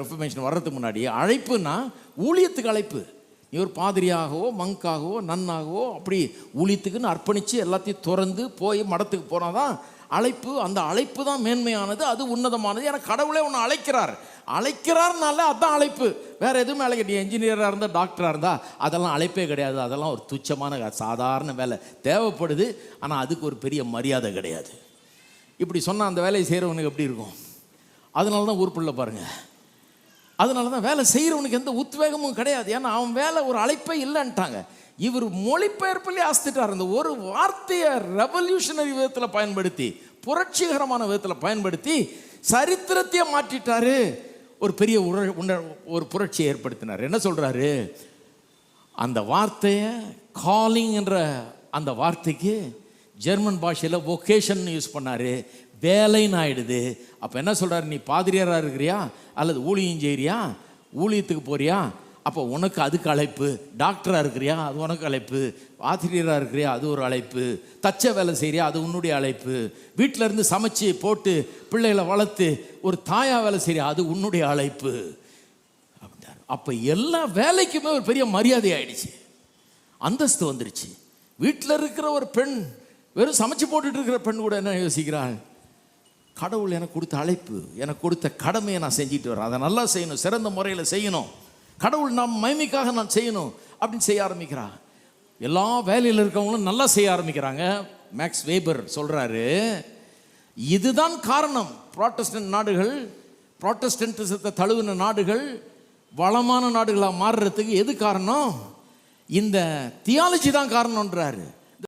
Reformation வர்றதுக்கு முன்னாடி அழைப்புனா ஊழியத்துக்கு அழைப்பு. நீ ஒரு பாதிரியாகவோ மங்காகவோ நன்னாகவோ அப்படி ஊழியத்துக்குன்னு அர்ப்பணித்து எல்லாத்தையும் திறந்து போய் மடத்துக்கு போனால் தான் அழைப்பு. அந்த அழைப்பு தான் மேன்மையானது, அது உன்னதமானது. ஏன்னா கடவுளே ஒன்று அழைக்கிறார்னால அதுதான் அழைப்பு. வேறு எதுவுமே அழைக்க. நீ என்ஜினியராக இருந்தால் டாக்டராக இருந்தால் அதெல்லாம் அழைப்பே கிடையாது. அதெல்லாம் ஒரு துச்சமான சாதாரண வேலை தேவைப்படுது. ஆனால் அதுக்கு ஒரு பெரிய மரியாதை கிடையாது. இப்படி சொன்னால் அந்த வேலையை செய்கிறவனுக்கு எப்படி இருக்கும்? அதனால தான் ஊர்ப்புள்ள பாருங்கள், அதனால தான் வேலை செய்கிறவனுக்கு எந்த உத்வேகமும் கிடையாது. ஏன்னா அவன் வேலை ஒரு அழைப்பே இல்லைன்ட்டாங்க. இவர் மொழிபெயர்ப்பிலே ஆஸ்திட்டார். இந்த ஒரு வார்த்தையை ரெவல்யூஷனரி விதத்தில் பயன்படுத்தி, புரட்சிகரமான விதத்தில் பயன்படுத்தி சரித்திரத்தையே மாற்றிட்டாரு. ஒரு பெரிய ஒரு புரட்சியை ஏற்படுத்தினார். என்ன சொல்கிறாரு? அந்த வார்த்தையை காலிங் என்ற அந்த வார்த்தைக்கு ஜெர்மன் பாஷையில் வொகேஷன் யூஸ் பண்ணார். வேலைன்னு ஆயிடுது. அப்போ என்ன சொல்கிறாரு? நீ பாதிரியாராக இருக்கிறியா அல்லது ஊழியம் செய்கிறியா, ஊழியத்துக்கு போறியா, அப்போ உனக்கு அதுக்கு அழைப்பு. டாக்டராக இருக்கிறியா, அது உனக்கு அழைப்பு. ஆசிரியராக இருக்கிறியா, அது ஒரு அழைப்பு. தச்ச வேலை செய்கிறியா, அது உன்னுடைய அழைப்பு. வீட்டில் இருந்து சமைச்சு போட்டு பிள்ளைகளை வளர்த்து ஒரு தாயா வேலை செய்கிறியா, அது உன்னுடைய அழைப்பு அப்படின்றார். அப்போ எல்லா வேலைக்குமே ஒரு பெரிய மரியாதை ஆயிடுச்சு, அந்தஸ்து வந்துருச்சு. வீட்டில் இருக்கிற ஒரு பெண், வெறும் சமைச்சு போட்டுட்டு இருக்கிற பெண் கூட என்ன யோசிக்கிறாள்? கடவுள் எனக்கு கொடுத்த அழைப்பு, எனக்கு கொடுத்த கடமையை நான் செஞ்சுட்டு வரேன், அதை நல்லா செய்யணும், சிறந்த முறையில் செய்யணும், கடவுள் நாம் மகிமைக்காக நான் செய்யணும் அப்படின்னு செய்ய ஆரம்பிக்கிறான். எல்லா வேலையில் இருக்கவங்களும் நல்லா செய்ய ஆரம்பிக்கிறாங்க. மேக்ஸ் வேபர் சொல்கிறாரு, இதுதான் காரணம். புராட்டஸ்டன்ட் நாடுகள், புராட்டஸ்டன்டிசத்தை தழுவின நாடுகள் வளமான நாடுகளாக மாறுறதுக்கு எது காரணம்? இந்த தியாலஜி தான் காரணம்ன்றாரு.